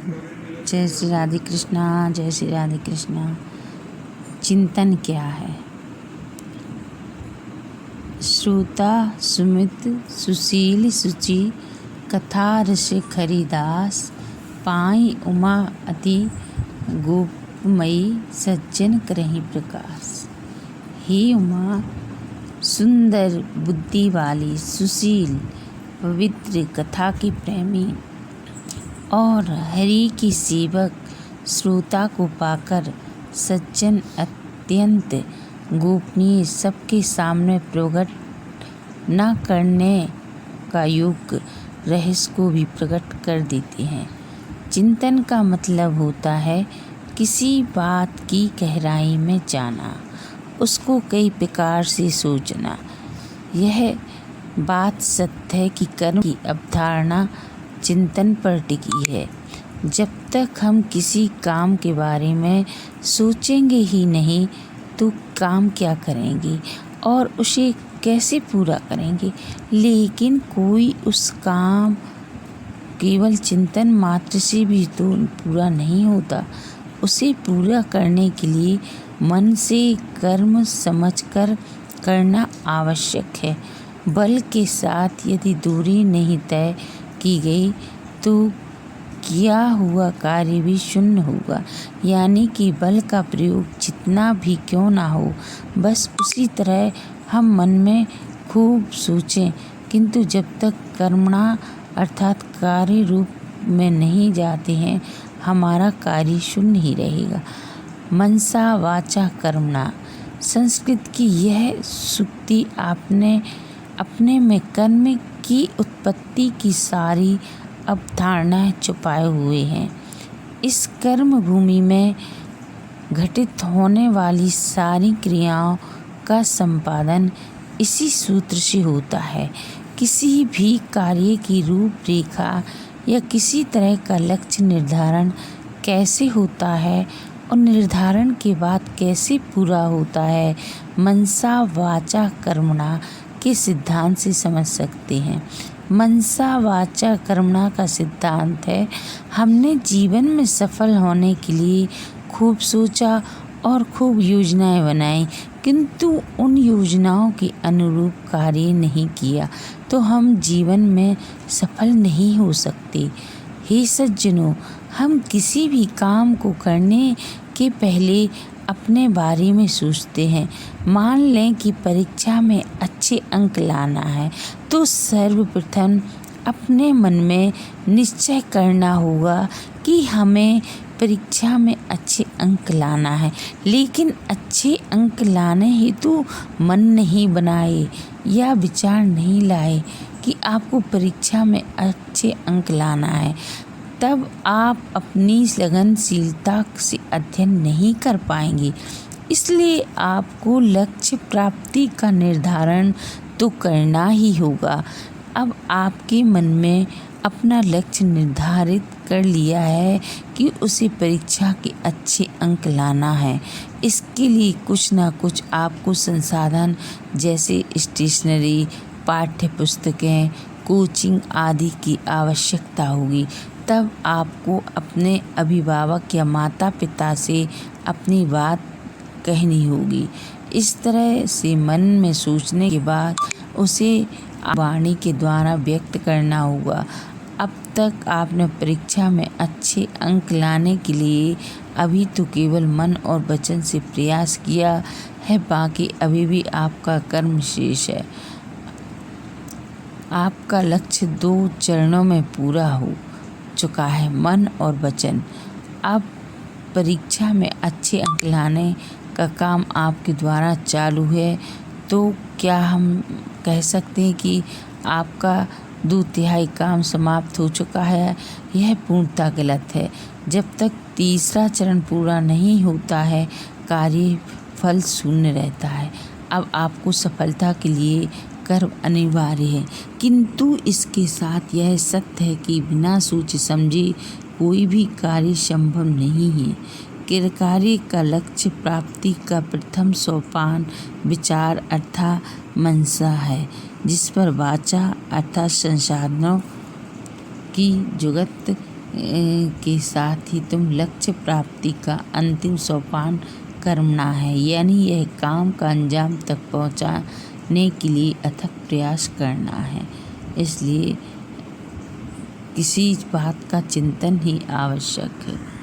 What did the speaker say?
जय श्री राधे कृष्णा, जय श्री राधे कृष्णा। चिंतन क्या है? श्रोता सुमित सुशील सुचि, कथा रस खरीदास, पाई उमा अति गोपमयी, सज्जन करहि प्रकाश। हे उमा, सुंदर बुद्धि वाली, सुशील पवित्र कथा की प्रेमी और हरि की सेवक, श्रोता को पाकर सज्जन अत्यंत गोपनीय, सबके सामने प्रकट न करने का योग्य रहस्य को भी प्रकट कर देते हैं। चिंतन का मतलब होता है किसी बात की गहराई में जाना, उसको कई प्रकार से सोचना। यह बात सत्य है कि कर्म की अवधारणा चिंतन पर टिकी है। जब तक हम किसी काम के बारे में सोचेंगे ही नहीं तो काम क्या करेंगे और उसे कैसे पूरा करेंगे। लेकिन कोई उस काम केवल चिंतन मात्र से भी तो पूरा नहीं होता। उसे पूरा करने के लिए मन से कर्म समझकर करना आवश्यक है। बल के साथ यदि दूरी नहीं तय की गई तो किया हुआ कार्य भी शून्य होगा। यानी कि बल का प्रयोग जितना भी क्यों ना हो, बस उसी तरह हम मन में खूब सोचें, किंतु जब तक कर्मणा अर्थात कार्य रूप में नहीं जाते हैं, हमारा कार्य शून्य ही रहेगा। मनसा वाचा कर्मणा, संस्कृत की यह सूक्ति अपने में कर्म की उत्पत्ति की सारी अवधारणाएं छुपाए हुए हैं। इस कर्म भूमि में घटित होने वाली सारी क्रियाओं का संपादन इसी सूत्र से होता है। किसी भी कार्य की रूपरेखा या किसी तरह का लक्ष्य निर्धारण कैसे होता है और निर्धारण के बाद कैसे पूरा होता है, मनसा वाचा कर्मणा के सिद्धांत से समझ सकते हैं। मनसा वाचा कर्मणा का सिद्धांत है, हमने जीवन में सफल होने के लिए खूब सोचा और खूब योजनाएं बनाई, किंतु उन योजनाओं के अनुरूप कार्य नहीं किया तो हम जीवन में सफल नहीं हो सकते। हे सज्जनों, हम किसी भी काम को करने के पहले अपने बारे में सोचते हैं। मान लें कि परीक्षा में अच्छे अंक लाना है तो सर्वप्रथम अपने मन में निश्चय करना होगा कि हमें परीक्षा में अच्छे अंक लाना है। लेकिन अच्छे अंक लाने हेतु मन नहीं बनाए या विचार नहीं लाए कि आपको परीक्षा में अच्छे अंक लाना है, तब आप अपनी लगनशीलता से अध्ययन नहीं कर पाएंगे। इसलिए आपको लक्ष्य प्राप्ति का निर्धारण तो करना ही होगा। अब आपके मन में अपना लक्ष्य निर्धारित कर लिया है कि उसे परीक्षा के अच्छे अंक लाना है। इसके लिए कुछ ना कुछ आपको संसाधन जैसे स्टेशनरी, पाठ्य पुस्तकें, कोचिंग आदि की आवश्यकता होगी। तब आपको अपने अभिभावक या माता पिता से अपनी बात कहनी होगी। इस तरह से मन में सोचने के बाद उसे वाणी के द्वारा व्यक्त करना होगा। अब तक आपने परीक्षा में अच्छे अंक लाने के लिए अभी तो केवल मन और वचन से प्रयास किया है, बाकी अभी भी आपका कर्म शेष है। आपका लक्ष्य 2 चरणों में पूरा हो चुका है, मन और वचन। अब परीक्षा में अच्छे अंक लाने का काम आपके द्वारा चालू है, तो क्या हम कह सकते हैं कि आपका 2/3 काम समाप्त हो चुका है? यह पूर्णतः गलत है। जब तक तीसरा चरण पूरा नहीं होता है, कार्य फल शून्य रहता है। अब आपको सफलता के लिए कर्म अनिवार्य है, किंतु इसके साथ यह सत्य है कि बिना सोचे समझे कोई भी कार्य संभव नहीं है। कार्य का लक्ष्य प्राप्ति का प्रथम सोपान विचार अर्थात मनसा है, जिस पर वाचा अर्थात संसाधनों की जुगत के साथ ही तुम लक्ष्य प्राप्ति का अंतिम सोपान करना है, यानी यह काम का अंजाम तक पहुंचाने के लिए अथक प्रयास करना है। इसलिए किसी बात का चिंतन ही आवश्यक है।